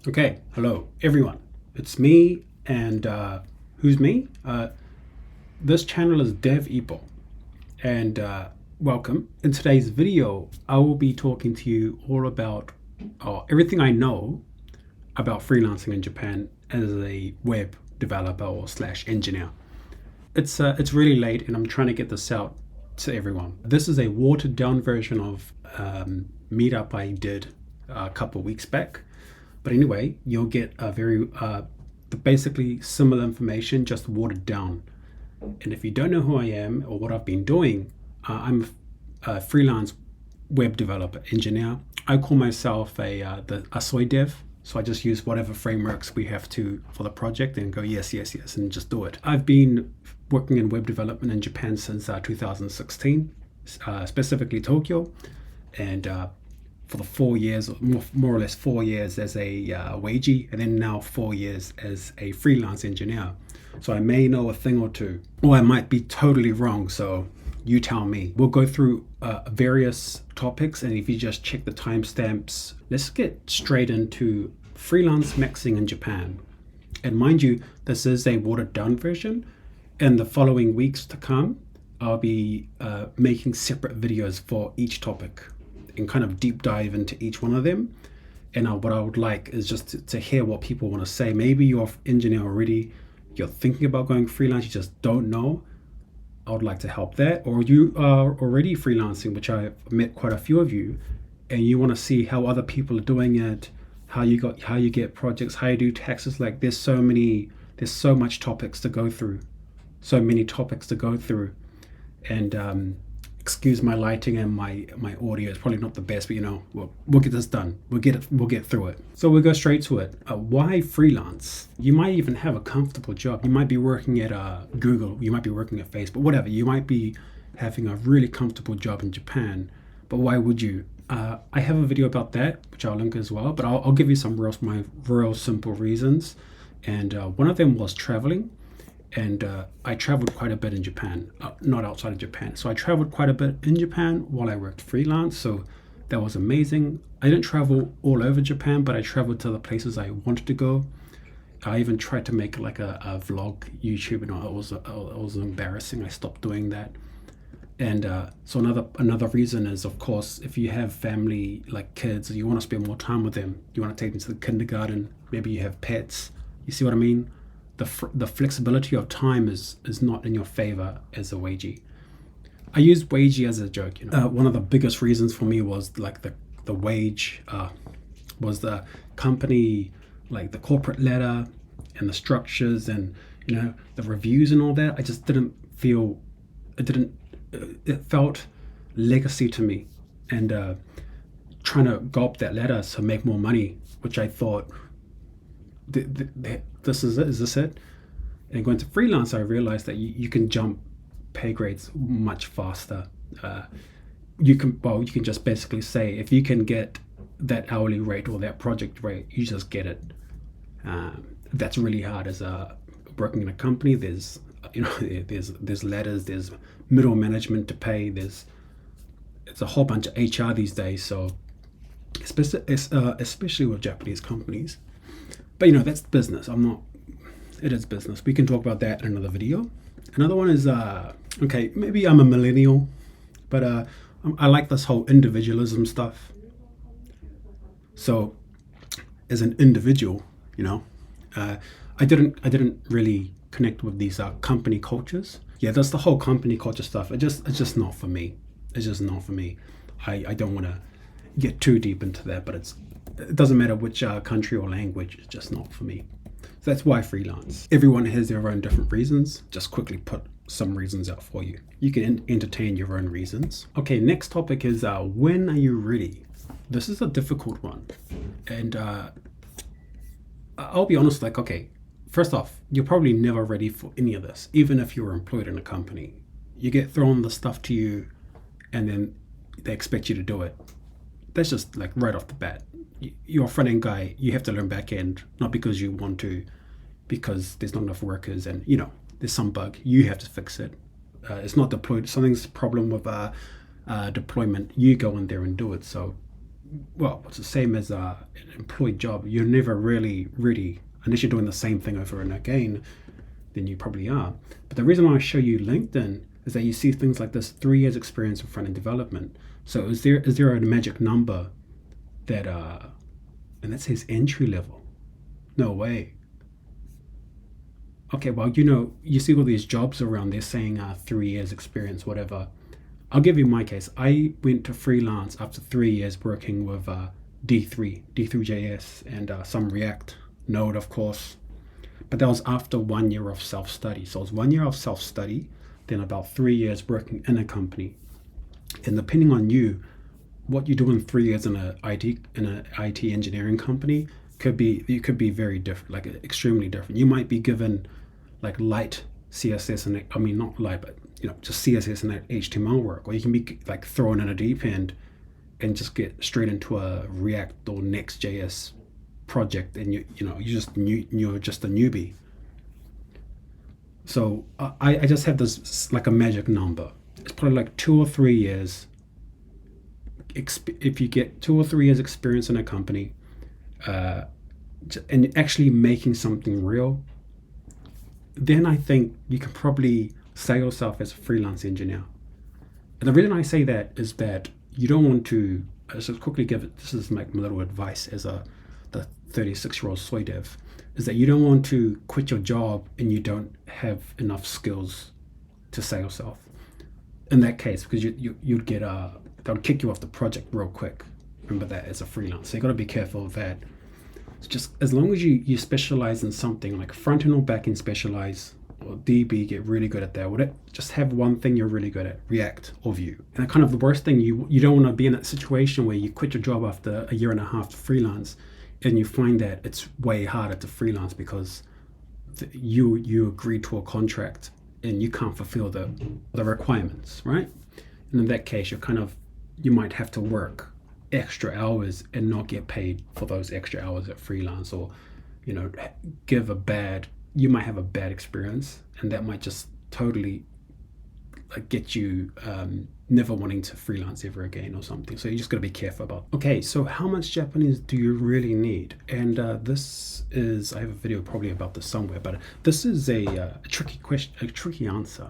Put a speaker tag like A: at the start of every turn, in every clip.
A: Okay, hello everyone. It's me, and who's me? This channel is Dev Epo, and welcome. In today's video, I will be talking to you all about everything I know about freelancing in Japan as a web developer or slash engineer. It's really late, and I'm trying to get this out to everyone. This is a watered down version of meetup I did a couple weeks back. But anyway, you'll get a very basically similar information, just watered down. And if you don't know who I am or what I've been doing, I'm a freelance web developer engineer. I call myself a soy dev. So I just use whatever frameworks we have to for the project and go yes, yes, yes, and just do it. I've been working in web development in Japan since 2016, specifically Tokyo, and for the 4 years, more or less 4 years as a wagie, and then now 4 years as a freelance engineer. So I may know a thing or two, or I might be totally wrong. So you tell me. We'll go through various topics, and if you just check the timestamps, let's get straight into freelance maxing in Japan. And mind you, this is a watered down version. In the following weeks to come, I'll be making separate videos for each topic and kind of deep dive into each one of them. And what I would like is just to hear what people want to say. Maybe you're an engineer already, you're thinking about going freelance, you just don't know. I would like to help that. Or you are already freelancing, which I've met quite a few of you, and you want to see how other people are doing it, how you get projects, how you do taxes. Like there's so much topics to go through, and excuse my lighting and my audio. It's probably not the best, but we'll get this done. We'll get through it. So we'll go straight to it. Why freelance? You might even have a comfortable job. You might be working at Google. You might be working at Facebook. Whatever. You might be having a really comfortable job in Japan. But why would you? I have a video about that, which I'll link as well. But I'll give you my real simple reasons. And one of them was traveling. And I traveled quite a bit in Japan, not outside of Japan. So I traveled quite a bit in Japan while I worked freelance. So that was amazing. I didn't travel all over Japan, but I traveled to the places I wanted to go. I even tried to make like a vlog YouTube, it was embarrassing. I stopped doing that. And so another reason is, of course, if you have family, like kids, you want to spend more time with them. You want to take them to the kindergarten. Maybe you have pets. You see what I mean? The flexibility of time is not in your favor as a wagie. I use wagie as a joke. One of the biggest reasons for me was like the wage was the company, like the corporate letter and the structures and the reviews and all that. I just didn't feel it felt legacy to me, and trying to go up that ladder to make more money, which I thought, this is it? Is this it? And going to freelance, I realized that you can jump pay grades much faster. You can just basically say, if you can get that hourly rate or that project rate, you just get it. That's really hard as working in a company. There's there's ladders, there's middle management to pay. It's a whole bunch of HR these days. So especially with Japanese companies. But that's business. It is business. We can talk about that in another video. Another one is, okay, maybe I'm a millennial, but I like this whole individualism stuff. So as an individual, I didn't really connect with these company cultures. Yeah, that's the whole company culture stuff. It's just not for me. It's just not for me. I don't want to get too deep into that, but it doesn't matter which country or language. It's just not for me. So that's why freelance. Everyone has their own different reasons. Just quickly put some reasons out for you. You can entertain your own reasons. Okay, next topic is when are you ready? This is a difficult one. And I'll be honest, okay, first off, you're probably never ready for any of this, even if you're employed in a company. You get thrown the stuff to you, and then they expect you to do it. That's just like right off the bat. You're a front end guy, you have to learn back end, not because you want to, because there's not enough workers and there's some bug, you have to fix it. It's not deployed, something's a problem with deployment, you go in there and do it. So well, it's the same as an employed job. You're never really ready unless you're doing the same thing over and again. Then you probably are. But the reason why I show you LinkedIn is that you see things like this: 3 years experience in front end development. So is there a magic number that and that says entry level? No way. Okay, well, you see all these jobs around, they're saying 3 years experience, whatever. I'll give you my case. I went to freelance after 3 years working with D3JS, and some React, Node, of course. But that was after 1 year of self-study. So it was 1 year of self-study, then about 3 years working in a company. And depending on you, what you do in 3 years in an IT engineering company could be very different, like extremely different. You might be given like light CSS and not light, but just CSS and HTML work, or you can be like thrown in a deep end and just get straight into a React or Next.js project, and you're just a newbie. So I just have this like a magic number. It's probably like 2 or 3 years. If you get 2 or 3 years experience in a company, and actually making something real, then I think you can probably say yourself as a freelance engineer. And the reason I say that is that you don't want to, let's just quickly give it, this is my little advice as the 36-year-old soy dev, is that you don't want to quit your job and you don't have enough skills to say yourself. In that case, because you'd get they'll kick you off the project real quick. Remember that as a freelancer. So you got to be careful of that. It's just as long as you specialize in something, like front end or back end specialize, or DB, get really good at that. Just have one thing you're really good at, React or Vue. And kind of the worst thing, you don't want to be in that situation where you quit your job after a year and a half to freelance, and you find that it's way harder to freelance because you agreed to a contract and you can't fulfill the requirements, right? And in that case, you might have to work extra hours and not get paid for those extra hours at freelance, or you might have a bad experience, and that might just totally get you never wanting to freelance ever again or something. So you just got to be careful about. Okay, so how much Japanese do you really need? And this is, I have a video probably about this somewhere, but this is a tricky question, a tricky answer.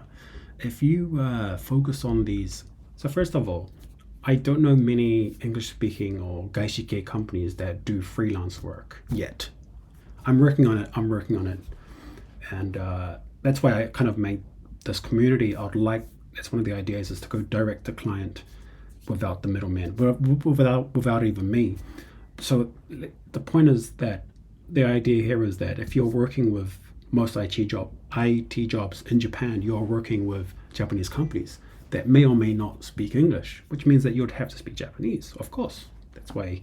A: If you focus on these, so first of all, I don't know many English-speaking or gaishike companies that do freelance work yet. I'm working on it. And that's why I kind of made this community. That's one of the ideas, is to go direct to client without the middleman, without even me. So the point is that the idea here is that if you're working with most IT jobs in Japan, you're working with Japanese companies that may or may not speak English, which means that you'd have to speak Japanese, of course. That's why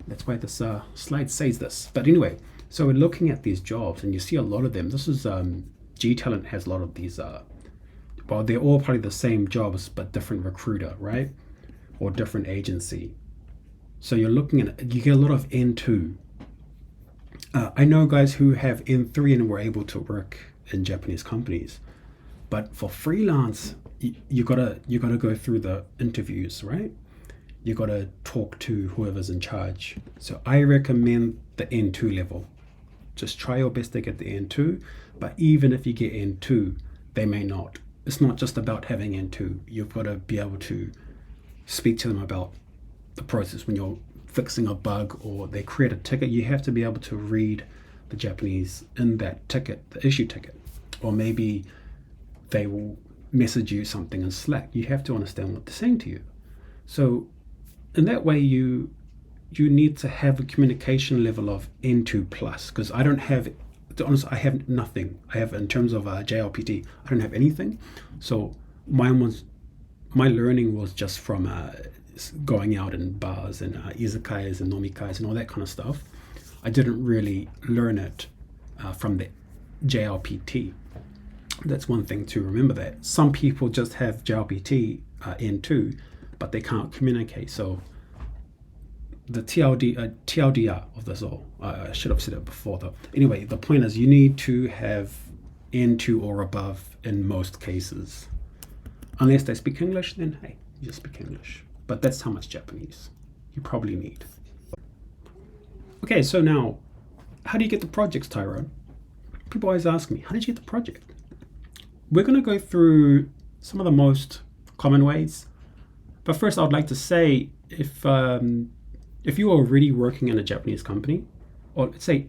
A: this slide says this. But anyway, so we're looking at these jobs, and you see a lot of them. This is G-Talent has a lot of these. They're all probably the same jobs, but different recruiter, right? Or different agency. So you're looking at it, you get a lot of N2. I know guys who have N3 and were able to work in Japanese companies, but for freelance, you gotta go through the interviews, right? You gotta talk to whoever's in charge. So I recommend the N2 level. Just try your best to get the N2, but even if you get N2, they may not. It's not just about having N2. You've got to be able to speak to them about the process when you're fixing a bug or they create a ticket. You have to be able to read the Japanese in that ticket, the issue ticket, or maybe they will message you something in Slack. You have to understand what they're saying to you. So in that way, you need to have a communication level of N2 plus, because I don't have, to be honest, I have nothing. I have, in terms of JLPT, I don't have anything. So my learning was just from going out in bars and izakayas and nomikais and all that kind of stuff. I didn't really learn it from the JLPT. That's one thing to remember, that some people just have JLPT N2, but they can't communicate. So the TLDR of this all, I should have said it before though. Anyway, the point is you need to have N2 or above in most cases. Unless they speak English, then hey, you just speak English. But that's how much Japanese you probably need. Okay, so now, how do you get the projects, Tyrone? People always ask me, how did you get the project? We're going to go through some of the most common ways. But first, I'd like to say, if you're already working in a Japanese company, or let's say,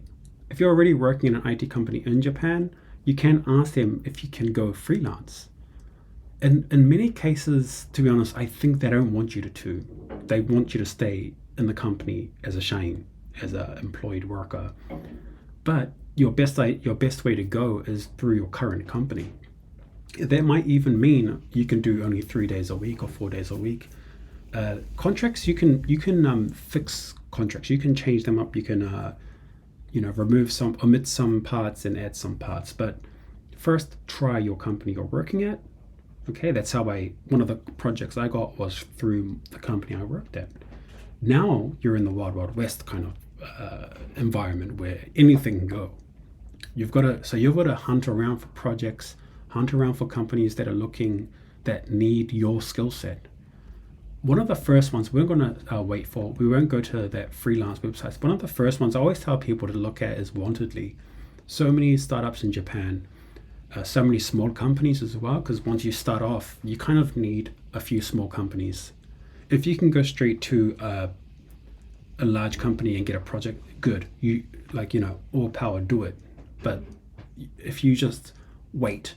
A: if you're already working in an IT company in Japan, you can ask them if you can go freelance. And in many cases, to be honest, I think they don't want you to. They want you to stay in the company as a shain, as an employed worker. But your best way to go is through your current company. That might even mean you can do only 3 days a week or 4 days a week. Contracts, you can fix contracts. You can change them up. You can omit some parts and add some parts. But first, try your company you're working at. Okay, that's how one of the projects I got was through the company I worked at. Now you're in the Wild Wild West kind of environment where anything can go. You've got to hunt around for projects, hunt around for companies that need your skill set. One of the first ones we're going to wait for, we won't go to that freelance websites. One of the first ones I always tell people to look at is Wantedly. So many startups in Japan, so many small companies as well, because once you start off, you kind of need a few small companies. If you can go straight to a large company and get a project, good. All power, do it. But if you just wait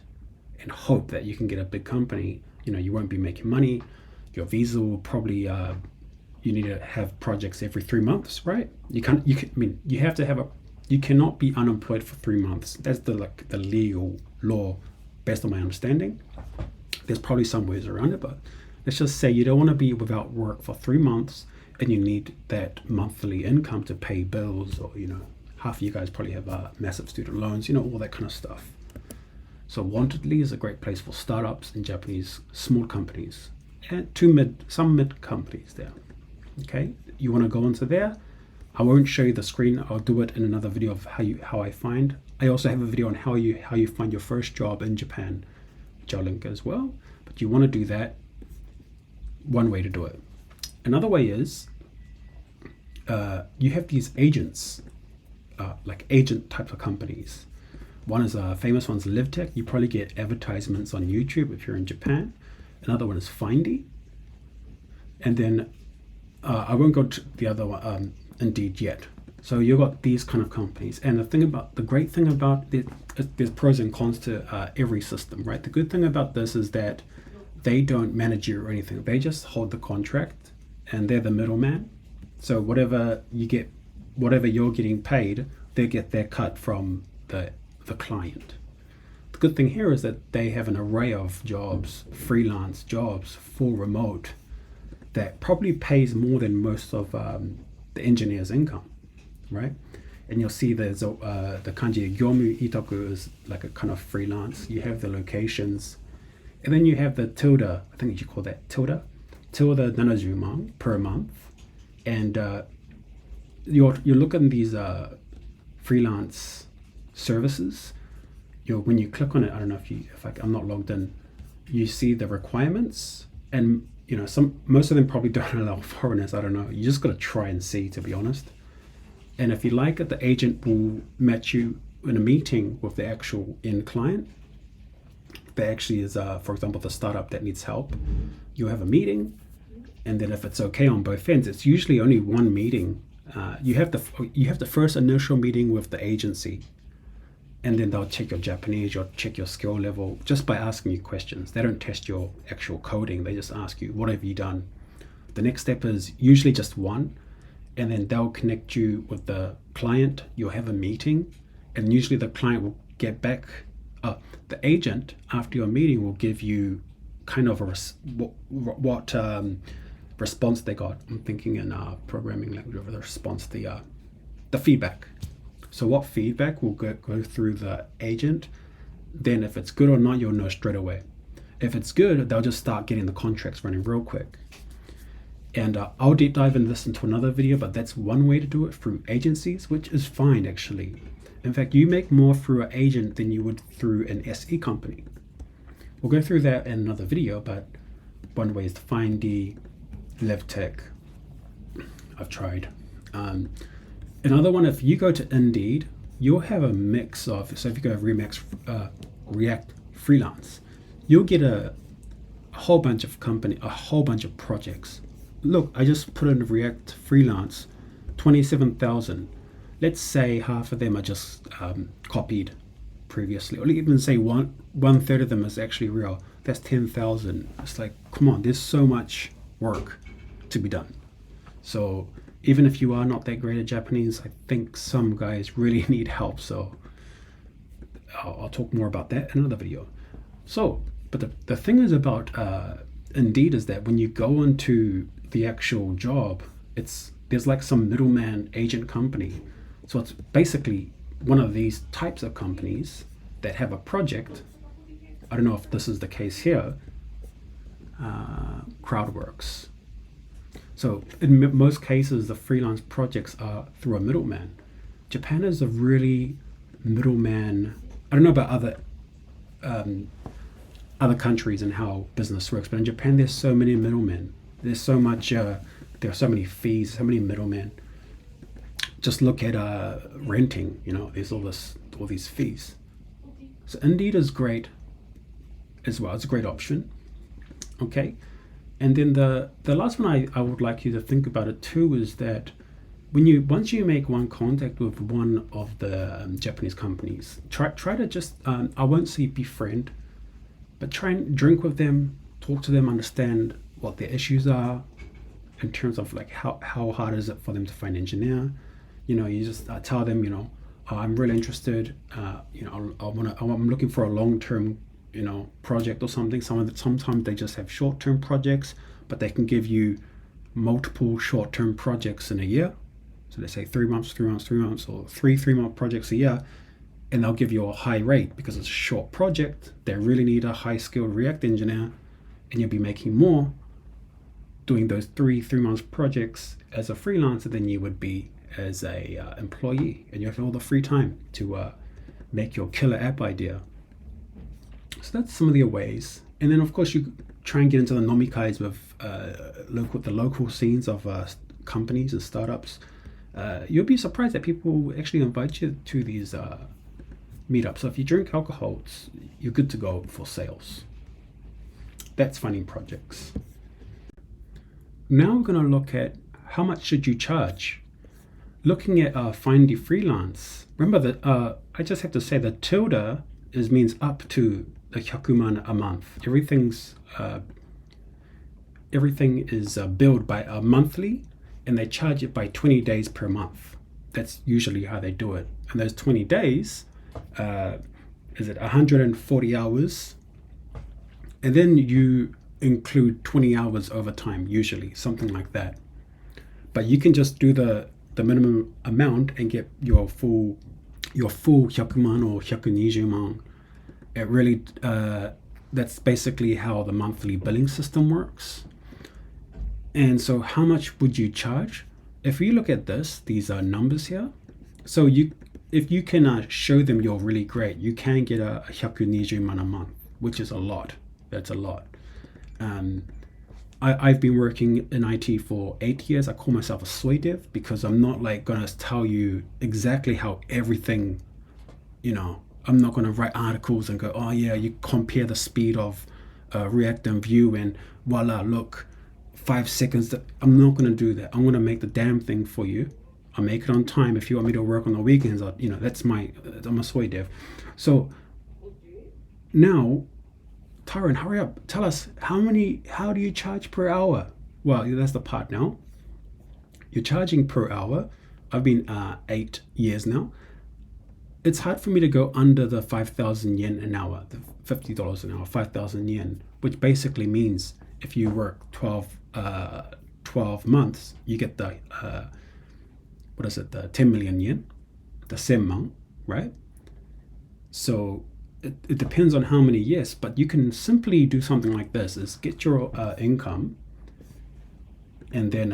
A: and hope that you can get a big company, you won't be making money. Your visa will probably you need to have projects every 3 months, right? You cannot be unemployed for 3 months. That's the legal law, based on my understanding. There's probably some ways around it, but let's just say you don't want to be without work for 3 months, and you need that monthly income to pay bills, or half of you guys probably have massive student loans, all that kind of stuff. So Wantedly is a great place for startups and Japanese small companies, and some mid companies there. Okay, you want to go into there. I won't show you the screen. I'll do it in another video of how I find. I also have a video on how you find your first job in Japan, which I'll link as well. But you want to do that. One way to do it. Another way is you have these agents, like agent type of companies. One is famous one's LiveTech. You probably get advertisements on YouTube if you're in Japan. Another one is Findy. And then I won't go to the other one, Indeed yet. So you've got these kind of companies. And the great thing about it, there's pros and cons to every system, right? The good thing about this is that they don't manage you or anything. They just hold the contract, and they're the middleman. So whatever you're getting paid, they get their cut from the client. The good thing here is that they have an array of jobs, freelance jobs, full remote, that probably pays more than most of the engineer's income, right? And you'll see there's the kanji gyomu itoku is like a kind of freelance. You have the locations, and then you have the tilde. I think you call that tilde 70 man per month. And you're looking at these freelance services. When you click on it, I don't know I'm not logged in, you see the requirements, and most of them probably don't allow foreigners. I don't know. You just got to try and see, to be honest. And if you like it, the agent will match you in a meeting with the actual end client. There actually is, for example, the startup that needs help. You have a meeting, and then if it's okay on both ends, it's usually only one meeting. You have the first initial meeting with the agency, and then they'll check your Japanese, or check your skill level just by asking you questions. They don't test your actual coding. They just ask you, what have you done? The next step is usually just one, and then they'll connect you with the client. You'll have a meeting, and usually the client will get back. The agent, after your meeting, will give you kind of what response they got. I'm thinking in programming language over the response, the feedback. So what feedback will go through the agent. Then if it's good or not, you'll know straight away. If it's good, they'll just start getting the contracts running real quick. And I'll deep dive into this into another video, but that's one way to do it, through agencies, which is fine actually. In fact, you make more through an agent than you would through an SE company. We'll go through that in another video, but one way is to find the LiveTech. I've tried. Another one, if you go to Indeed, you'll have a mix of, so if you go React Freelance, you'll get a whole bunch of a whole bunch of projects. Look, I just put in React Freelance, 27,000. Let's say half of them are just copied previously, or even say one third of them is actually real. That's 10,000. It's like, come on, there's so much work to be done. So even if you are not that great at Japanese, I think some guys really need help. So I'll talk more about that in another video. So, but the thing is about Indeed is that when you go into the actual job, there's like some middleman agent company. So it's basically one of these types of companies that have a project. I don't know if this is the case here. Crowdworks. So in most cases, the freelance projects are through a middleman. Japan is a really middleman. I don't know about other countries and how business works, but in Japan, there's so many middlemen. There's so much. There are so many fees, so many middlemen. Just look at renting. There's all these fees. So Indeed is great as well. It's a great option. Okay. And then the last one I would like you to think about it too is that once you make one contact with one of the Japanese companies, try to just I won't say befriend, but try and drink with them, talk to them, understand what their issues are in terms of like how hard is it for them to find an engineer. You just tell them, I'm really interested. I'm looking for a long-term project or something. Sometimes they just have short-term projects, but they can give you multiple short-term projects in a year. So they say 3 months, or three-month projects a year, and they'll give you a high rate because it's a short project. They really need a high-skilled React engineer, and you'll be making more doing those three-month projects as a freelancer than you would be as a employee, and you have all the free time to make your killer app idea. So that's some of the ways. And then of course you try and get into the nomikais with the local scenes of companies and startups. You'll be surprised that people actually invite you to these meetups. So if you drink alcohol, you're good to go for sales. That's finding projects. Now we're going to look at how much should you charge. Looking at Find the Freelance. Remember that I just have to say the tilde means up to the 100,000 a month. Everything is billed by a monthly, and they charge it by 20 days per month. That's usually how they do it. And those 20 days, is it 140 hours? And then you include 20 hours overtime, usually, something like that. But you can just do the minimum amount and get your full 100,000 or 120,000. It really, that's basically how the monthly billing system works. And so how much would you charge? If you look at these are numbers here. So if you can show them you're really great, you can get a 120,000 a month, which is a lot. That's a lot. I've been working in IT for 8 years. I call myself a soy dev because I'm not like gonna tell you exactly how everything, I'm not gonna write articles and go, oh yeah, you compare the speed of React and Vue and voila, look, 5 seconds. I'm not gonna do that. I'm gonna make the damn thing for you. I'll make it on time. If you want me to work on the weekends, I'm a soy dev. So now, Tyron, hurry up. Tell us how do you charge per hour? Well, that's the part now. You're charging per hour. I've been 8 years now. It's hard for me to go under the 5,000 yen an hour, the $50 an hour, 5,000 yen, which basically means if you work 12 months, you get the, the 10 million yen, the senman, right? So it depends on how many years, but you can simply do something like this, is get your income, and then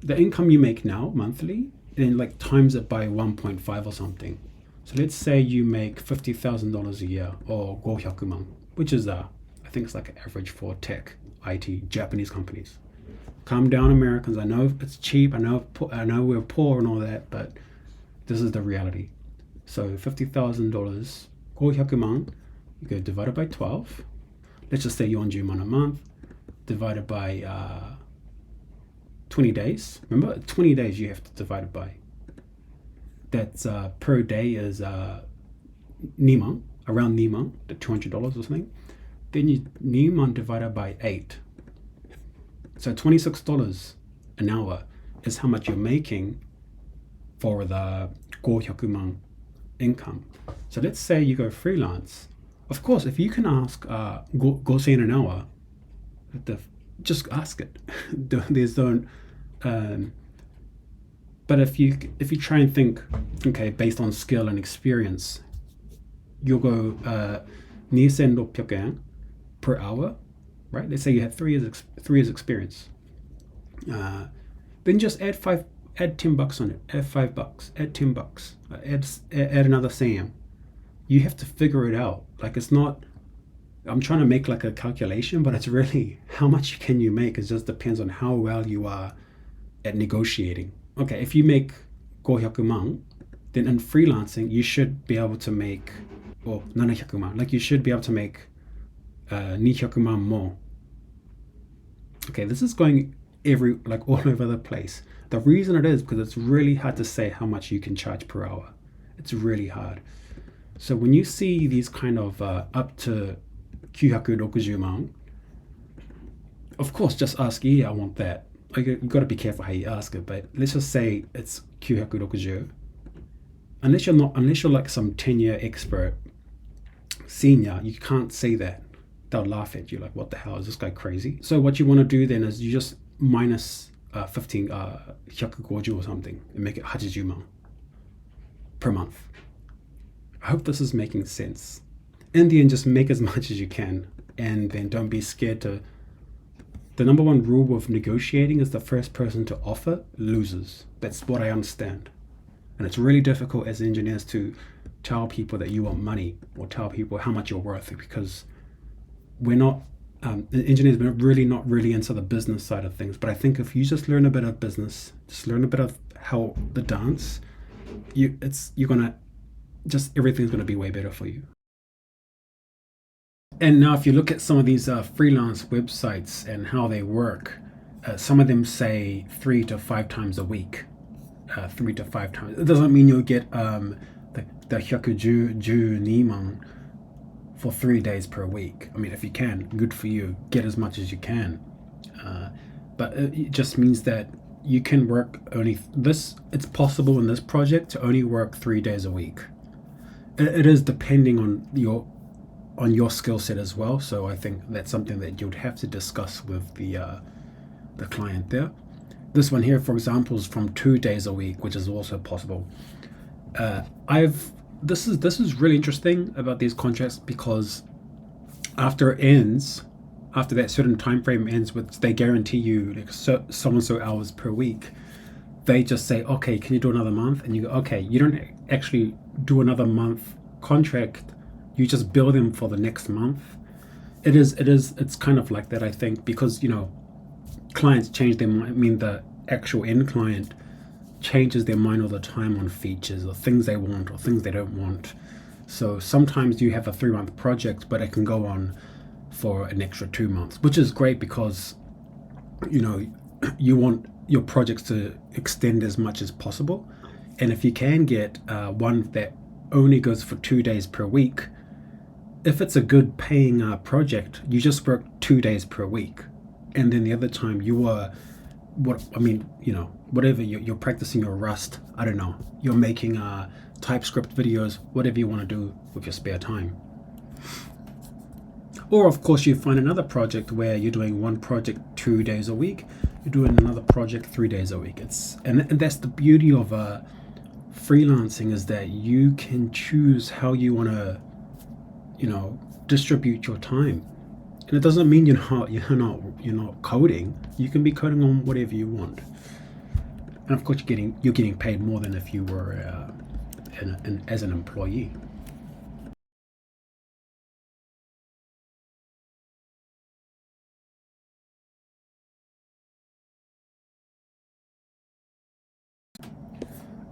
A: the income you make now monthly, then like times it by 1.5 or something. So let's say you make $50,000 a year, or 500,000, which is I think it's like an average for tech, IT, Japanese companies. Calm down, Americans. I know it's cheap. I know we're poor and all that, but this is the reality. So $50,000, 500万, you go divide it by 12. Let's just say 40만 a month, divided by 20 days. Remember, 20 days you have to divide it by. That's per day is niman, around niman, the $200 or something. Then you niman divided by 8. So $26 an hour is how much you're making for the 500万 income. So let's say you go freelance. Of course, if you can ask 5,000 an hour, just ask it. There's don't. But if you try and think, okay, based on skill and experience, you'll go 2,600yen per hour, right? Let's say you have 3 years experience. Then just add $10 on it. Add $5. Add $10. Add another Sam. You have to figure it out. Like, it's not. I'm trying to make like a calculation, but it's really how much can you make. It just depends on how well you are at negotiating. Okay, if you make 500万, then in freelancing you should be able to make, or 700万, like you should be able to make 200万 more. Okay, this is going all over the place. The reason it is because it's really hard to say how much you can charge per hour. It's really hard. So when you see these kind of up to 960万, of course, just ask, yeah, I want that. You've got to be careful how you ask it, but let's just say it's 960. Unless you're like some 10-year expert senior, you can't say that. They'll laugh at you like, what the hell, is this guy crazy? So what you want to do then is you just minus 15 150 or something and make it 80万per month. I hope this is making sense. In the end, just make as much as you can, and then don't be scared to. The number one rule of negotiating is the first person to offer loses. That's what I understand. And it's really difficult as engineers to tell people that you want money or tell people how much you're worth, because we're not, engineers, we're not really into the business side of things. But I think if you just learn a bit of business, just learn a bit of how the dance, everything's gonna be way better for you. And now if you look at some of these freelance websites and how they work, some of them say 3 to 5 times a week. 3 to 5 times. It doesn't mean you'll get the 112 niman for 3 days per week. I mean, if you can, good for you. Get as much as you can. But it just means that you can work it's possible in this project to only work 3 days a week. It is depending on your skill set as well. So I think that's something that you'd have to discuss with the client there. This one here, for example, is from 2 days a week, which is also possible. This is really interesting about these contracts, because after that certain time frame ends, which they guarantee you like so and so hours per week, they just say, okay, can you do another month? And you go, okay, you don't actually do another month contract, you just bill them for the next month. It's kind of like that, I think, because clients change their mind. I mean, the actual end client changes their mind all the time on features or things they want or things they don't want. So sometimes you have a 3-month project, but it can go on for an extra 2 months, which is great because you want your projects to extend as much as possible. And if you can get one that only goes for 2 days per week, if it's a good paying project, you just work 2 days per week, and then the other time you are whatever you're practicing your Rust. I don't know. You're making TypeScript videos, whatever you want to do with your spare time. Or of course, you find another project where you're doing one project 2 days a week, you're doing another project 3 days a week. And that's the beauty of freelancing, is that you can choose how you want to distribute your time. And it doesn't mean you're not coding. You can be coding on whatever you want. And of course, you're getting paid more than if you were as an employee.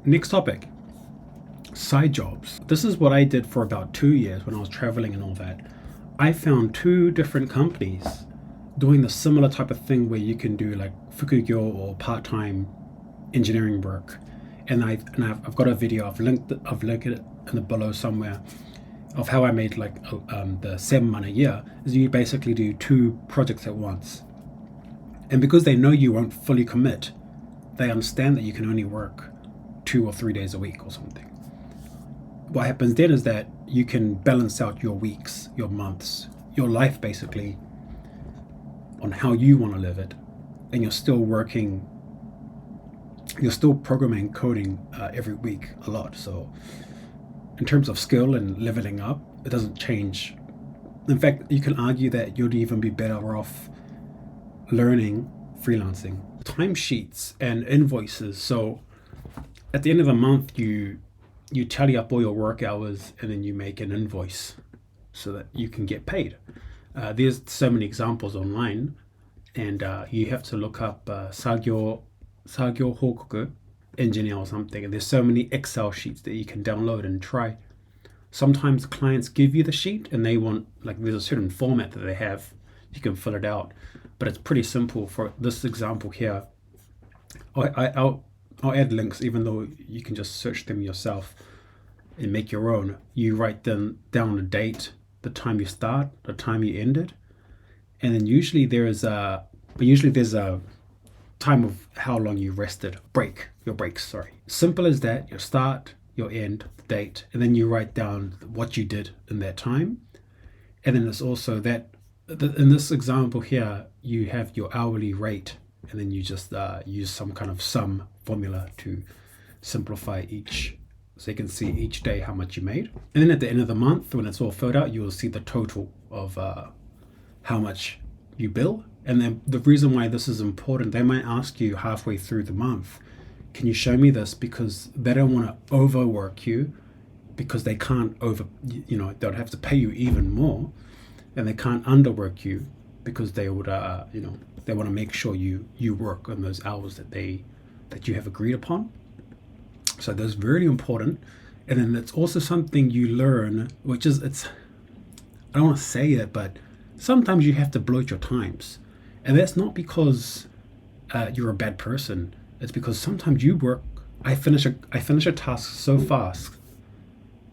A: Next topic, side jobs. This is what I did for about 2 years when I was traveling and all that. I found 2 different companies doing the similar type of thing where you can do like fukugyo or part-time engineering work. And I've got a video. I've linked it in the below somewhere of how I made like the 7 month a year. Is you basically do 2 projects at once, and because they know you won't fully commit, they understand that you can only work 2 or 3 days a week or something. What happens then is that you can balance out your weeks, your months, your life basically on how you want to live it, and you're still working, you're still programming, coding every week a lot. So in terms of skill and leveling up, it doesn't change. In fact, you can argue that you'd even be better off learning freelancing, timesheets and invoices. So at the end of the month, you tally up all your work hours and then you make an invoice so that you can get paid. There's so many examples online, and you have to look up Sagyo Hokoku engineer or something, and there's so many Excel sheets that you can download and try. Sometimes clients give you the sheet and they want, like, there's a certain format that they have, you can fill it out, but it's pretty simple. For this example here, I'll add links, even though you can just search them yourself and make your own. You write down the date, the time you start, the time you ended, and then usually there's a time of how long you rested, your breaks, sorry. Simple as that, your start, your end, the date, and then you write down what you did in that time. And then it's also that, in this example here, you have your hourly rate, and then you just use some kind of sum formula to simplify each, so you can see each day how much you made. And then at the end of the month, when it's all filled out, you will see the total of how much you bill. And then the reason why this is important, they might ask you halfway through the month, can you show me this? Because they don't want to overwork you, because they can't they'll have to pay you even more, and they can't underwork you because they would they want to make sure you work on those hours that you have agreed upon. So that's very important. And then it's also something you learn, which is, I don't want to say it, but sometimes you have to bloat your times. And that's not because you're a bad person. It's because sometimes you work, I finish a task so fast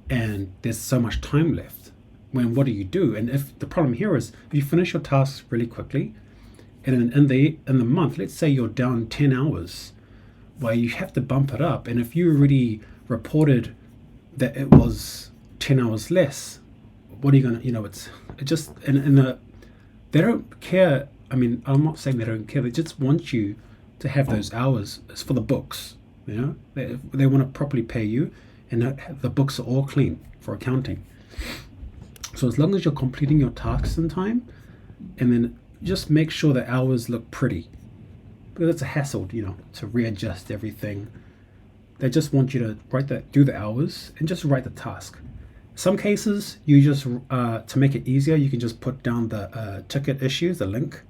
A: and there's so much time left. When what do you do? And if the problem here is, if you finish your tasks really quickly, and in the month, let's say you're down 10 hours, well, you have to bump it up. And if you already reported that it was 10 hours less, what are you gonna, they don't care. I mean, I'm not saying they don't care. They just want you to have those hours. It's for the books, They want to properly pay you, and the books are all clean for accounting. So as long as you're completing your tasks in time, and then just make sure the hours look pretty, because it's a hassle, to readjust everything. They just want you to do the hours and just write the task. Some cases, you just to make it easier, you can just put down the ticket issues, the link.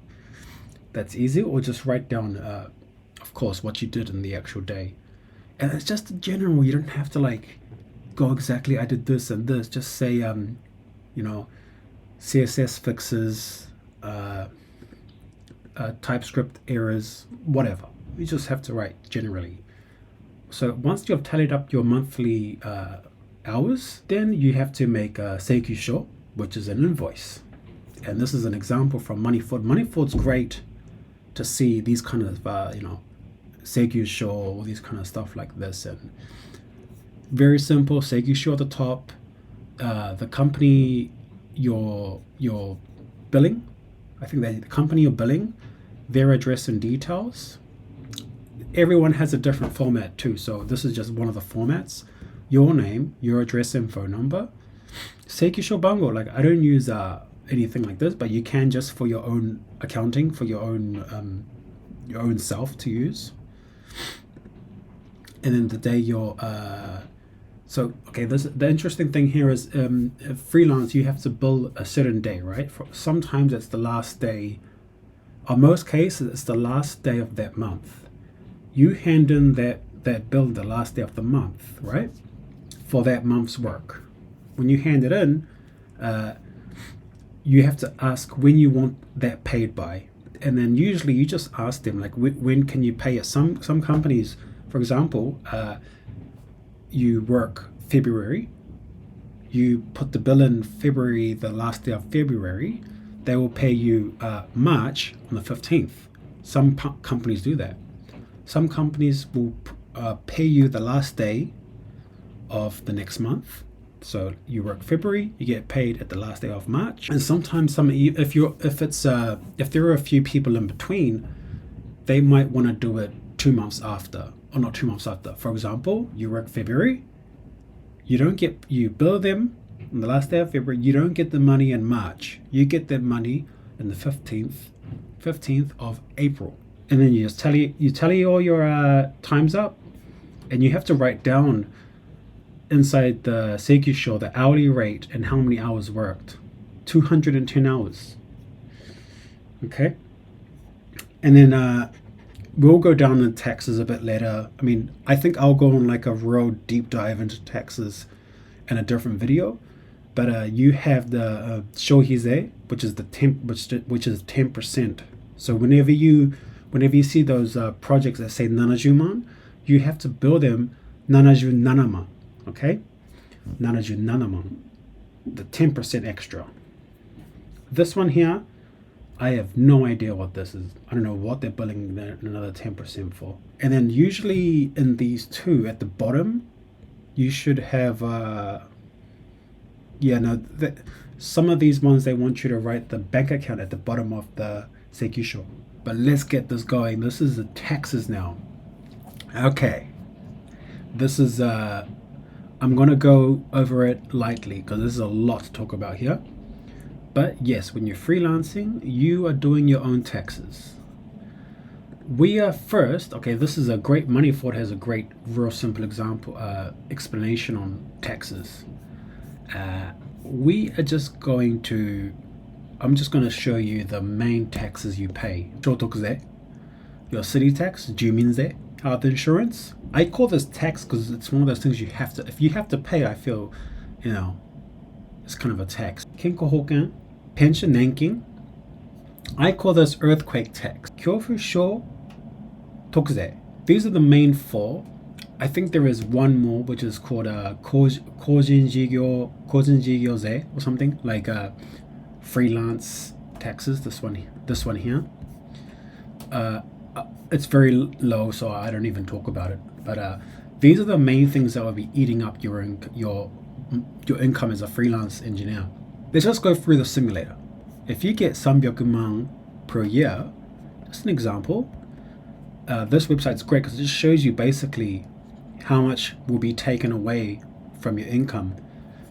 A: That's easy, or just write down, of course, what you did in the actual day. And it's just general. You don't have to go exactly, I did this and this. Just say, CSS fixes, TypeScript errors, whatever. You just have to write generally. So once you've tallied up your monthly hours, then you have to make a seikyu, which is an invoice. And this is an example from Moneyford. Moneyford's great to see these kind of, seikyu, all these kind of stuff like this. And very simple, seikyu at the top, the company you're billing, I think the company you're billing, their address and details. Everyone has a different format too, so this is just one of the formats. Your name, your address and phone number. Seikyu bango, I don't use anything like this, but you can just for your own accounting, for your own self to use. And then the day you're the interesting thing here is freelance, you have to bill a certain day, right? Sometimes it's the last day. In most cases, it's the last day of that month. You hand in that that bill the last day of the month, right? For that month's work. When you hand it in, you have to ask when you want that paid by. And then usually you just ask them, like, when can you pay it? Some companies, for example, you work February, you put the bill in February, the last day of February, they will pay you March on the 15th. Some companies do that. Some companies will pay you the last day of the next month. So you work February, you get paid at the last day of March. And sometimes if there are a few people in between, they might want to do it 2 months after, or not 2 months after. For example, you work February, you bill them on the last day of February, you don't get the money in March. You get the money in the 15th of April. And then you just tally all your times up, and you have to write down inside the Seikisho the hourly rate and how many hours worked. 210 hours. Okay? And then we'll go down in taxes a bit later. I mean, I think I'll go on like a real deep dive into taxes in a different video. But you have the shohize, which is the which is 10%. So whenever you see those projects that say 70만, you have to bill them 77만. Okay, 77만, the 10% extra. This one here, I have no idea what this is. I don't know what they're billing another 10% for. And then usually in these two at the bottom, you should have some of these ones they want you to write the bank account at the bottom of the seikisho. But let's get this going. This is the taxes now. Okay, this is I'm gonna go over it lightly because there's a lot to talk about here. But yes, when you're freelancing, you are doing your own taxes. We are first, okay, this is a great, Moneyford has a great, real simple example, explanation on taxes. I'm just going to show you the main taxes you pay. Shotokuze, your city tax, juminze, health insurance. I call this tax because it's one of those things if you have to pay, I feel, it's kind of a tax. Kenko hoken, pension, nenkin. I call this earthquake tax. Kyofu sho, tokuze. These are the main four. I think there is one more which is called kojin jigyo-ze or something, like freelance taxes. This one here. It's very low, so I don't even talk about it. But these are the main things that will be eating up your income as a freelance engineer. Let's just go through the simulator. If you get 300만 per year, just an example, this website's great because it just shows you basically how much will be taken away from your income.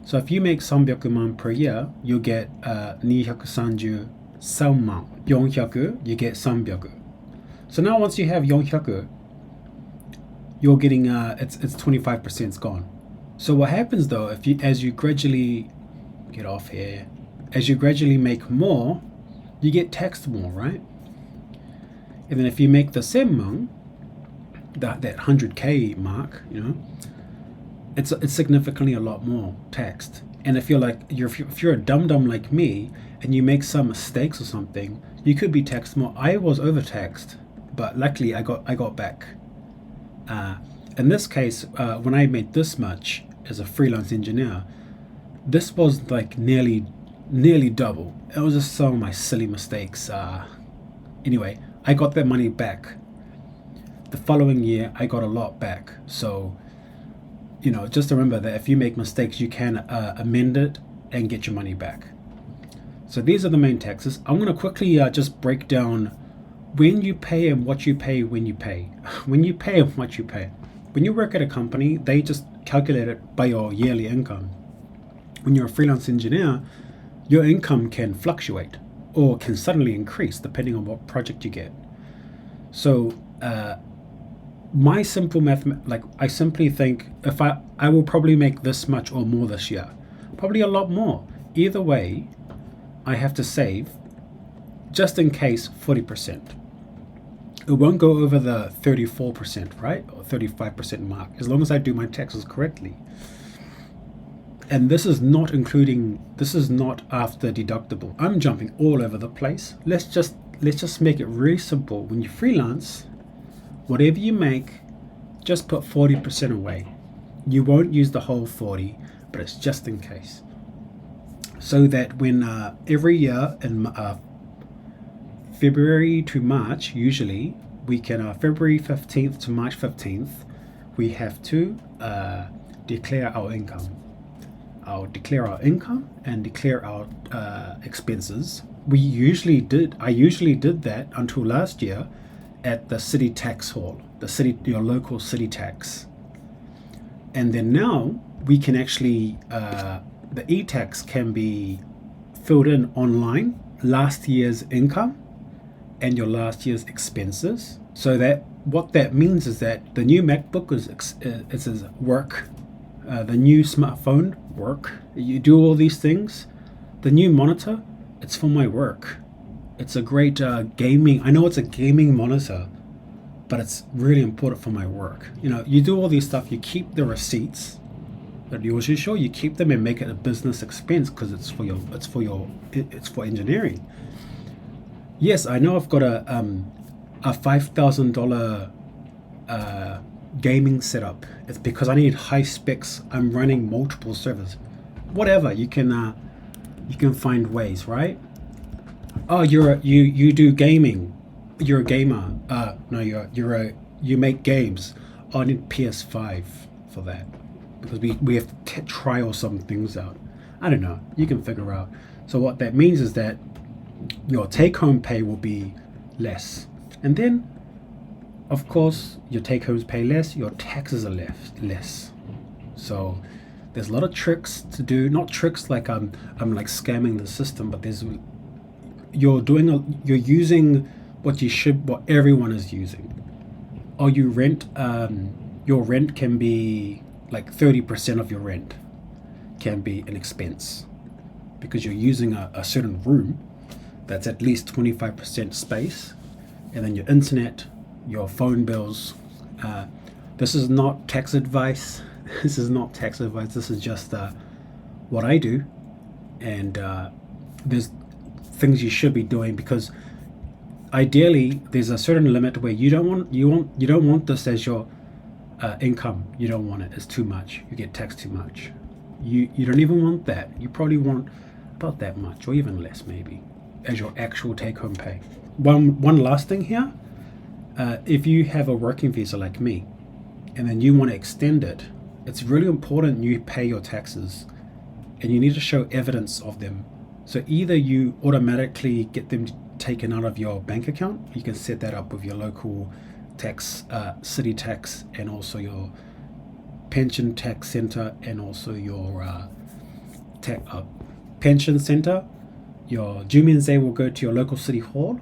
A: So if you make 300만 per year, you'll get 233만. 400, you get 300. So now once you have 400, you're getting it's 25% gone. So what happens though, as you gradually make more, you get taxed more, right? And then if you make the 1000, that 100k mark, it's significantly a lot more taxed. And if you're a dum-dum like me and you make some mistakes or something, you could be taxed more. I was overtaxed, but luckily I got back. In this case, when I made this much as a freelance engineer, this was like nearly double. It was just some of my silly mistakes. Anyway, I got that money back. The following year, I got a lot back. So, just remember that if you make mistakes, you can amend it and get your money back. So these are the main taxes. I'm going to quickly just break down when you pay and what you pay when you pay. When you pay and what you pay. When you work at a company, they just calculate it by your yearly income. When you're a freelance engineer, your income can fluctuate or can suddenly increase depending on what project you get. So my simple I simply think if I will probably make this much or more this year, probably a lot more. Either way, I have to save just in case 40%. it won't go over the 34%, right? Or 35% mark, as long as I do my taxes correctly. And this is not after deductible. I'm jumping all over the place. Let's just make it really simple. When you freelance, whatever you make, just put 40% away. You won't use the whole 40, but it's just in case. So that when every year in February to March, usually we can February 15th to March 15th, we have to declare our income. I'll declare our income and declare our expenses. I usually did that until last year at the city tax hall, your local city tax. And then now we can actually, the e-tax can be filled in online, last year's income and your last year's expenses. So that what that means is that the new MacBook is work. The new smartphone, work. You do all these things. The new monitor, it's for my work. It's a great gaming. I know it's a gaming monitor, but it's really important for my work. You do all these stuff. You keep the receipts, but you also show you keep them and make it a business expense because it's for engineering. Yes, I know I've got a $5,000 gaming setup. It's because I need high specs. I'm running multiple servers. Whatever, you can find ways, right? Oh, you do gaming. You're a gamer. No, you make games. Oh, I need PS5 for that because we have to trial some things out. I don't know. You can figure out. So what that means is that your take-home pay will be less, and then of course your take-home pay less, your taxes are less. So there's a lot of tricks to do. Not tricks like I'm like scamming the system, but you're using what everyone is using. Or you rent, your rent can be like 30% of your rent can be an expense because you're using a certain room that's at least 25% space, and then your internet, your phone bills. This is not tax advice. This is not tax advice. This is just what I do, and there's things you should be doing because ideally there's a certain limit where you don't want this as your income. You don't want it. It's too much. You get taxed too much. You don't even want that. You probably want about that much or even less maybe as your actual take-home pay. One last thing here. If you have a working visa like me and then you want to extend it, it's really important you pay your taxes and you need to show evidence of them. So either you automatically get them taken out of your bank account, you can set that up with your local tax, city tax, and also your pension tax center, and also your pension center. Your Jumianze will go to your local city hall,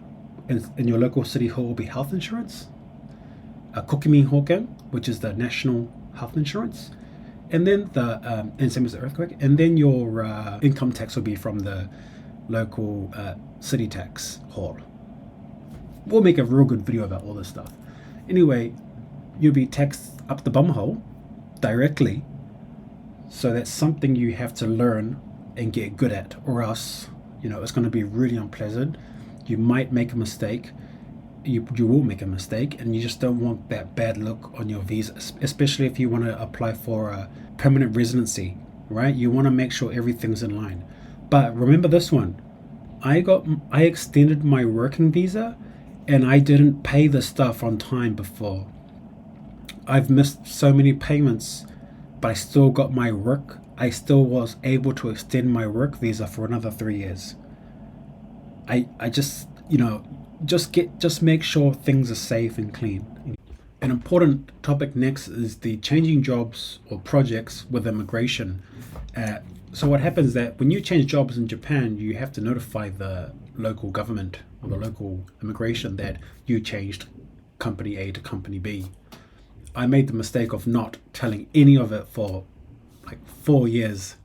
A: and in your local city hall will be health insurance, Kokimi Hoken, which is the national health insurance, and then and same as the earthquake, and then your income tax will be from the local city tax hall. We'll make a real good video about all this stuff. Anyway, you'll be taxed up the bumhole directly, so that's something you have to learn and get good at, or else it's going to be really unpleasant. You might make a mistake. You will make a mistake, and you just don't want that bad look on your visa, especially if you want to apply for a permanent residency, right? You want to make sure everything's in line. But remember this one, I extended my working visa and I didn't pay the stuff on time before. I've missed so many payments, but I still got my work. I still was able to extend my work visa for another 3 years. I just just make sure things are safe and clean. An important topic next is the changing jobs or projects with immigration. So what happens is that when you change jobs in Japan, you have to notify the local government or the local immigration that you changed company A to company B. I made the mistake of not telling any of it for like 4 years.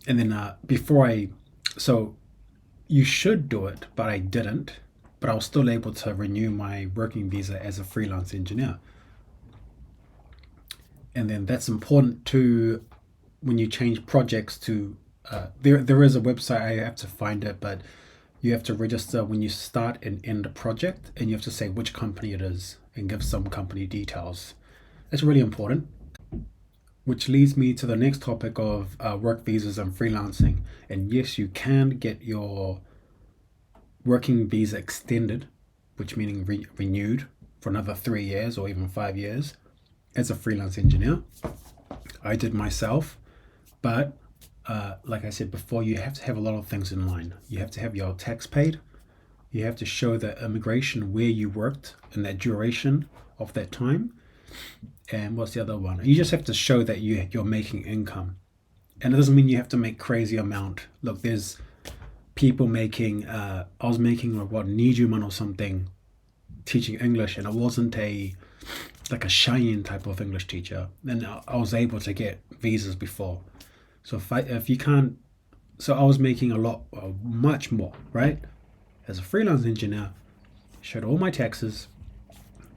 A: And then You should do it, but I didn't. But I was still able to renew my working visa as a freelance engineer. And then that's important to when you change projects to there is a website. I have to find it, but you have to register when you start and end a project, and you have to say which company it is and give some company details. It's really important. Which leads me to the next topic of work visas and freelancing. And yes, you can get your working visa extended, which meaning renewed for another 3 years or even 5 years as a freelance engineer. I did myself, but like I said before, you have to have a lot of things in line. You have to have your tax paid. You have to show the immigration where you worked and that duration of that time. And what's the other one? You just have to show that you're making income. And it doesn't mean you have to make crazy amount. Look, there's people making, I was making what, Nijuman or something, teaching English, and it wasn't like a Cheyenne type of English teacher. And I was able to get visas before. So if you can't, so I was making a lot, much more, right? As a freelance engineer, showed all my taxes,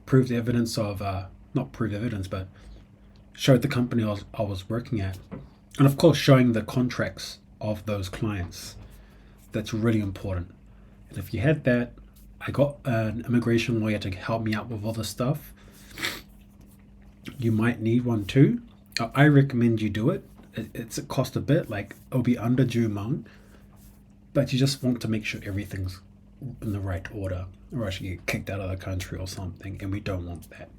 A: proved evidence of, not proved evidence, but showed the company I was working at. And of course, showing the contracts of those clients. That's really important. And if you had that, I got an immigration lawyer to help me out with all this stuff. You might need one too. I recommend you do it. It's a cost a bit, like it'll be under Jumong, but you just want to make sure everything's in the right order, or else you get kicked out of the country or something, and we don't want that.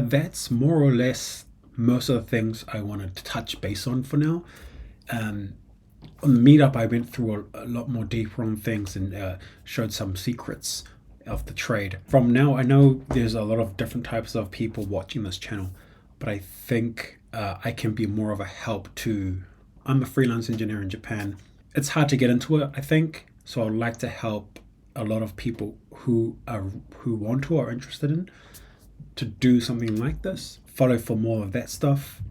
A: That's more or less most of the things I wanted to touch base on for now. On the meetup, I went through a lot more deeper on things and showed some secrets of the trade. From now, I know there's a lot of different types of people watching this channel, but I think I can be more of a help to. I'm a freelance engineer in Japan. It's hard to get into it, I think, so I'd like to help a lot of people who want to or are interested in to do something like this. Follow for more of that stuff.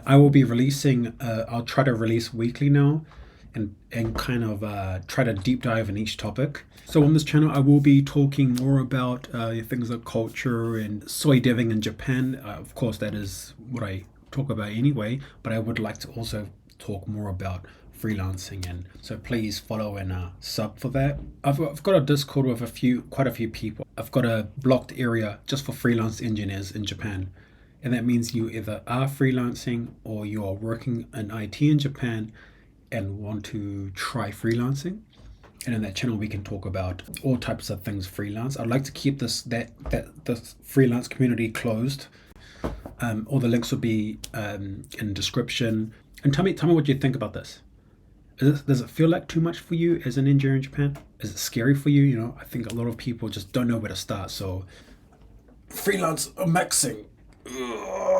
A: I will be releasing, I'll try to release weekly now and kind of try to deep dive in each topic. So on this channel, I will be talking more about things like culture and soy deving in Japan. Of course, that is what I talk about anyway, but I would like to also talk more about freelancing, and so please follow and sub for that. I've got a Discord with quite a few people. I've got a blocked area just for freelance engineers in Japan, and that means you either are freelancing or you are working in IT in Japan and want to try freelancing. And in that channel we can talk about all types of things freelance. I'd like to keep this freelance community closed. All the links will be in description. And tell me what you think about this. Does it feel like too much for you as an engineer in Japan? Is it scary for you? You know, I think a lot of people just don't know where to start. So, freelance maxing. Ugh.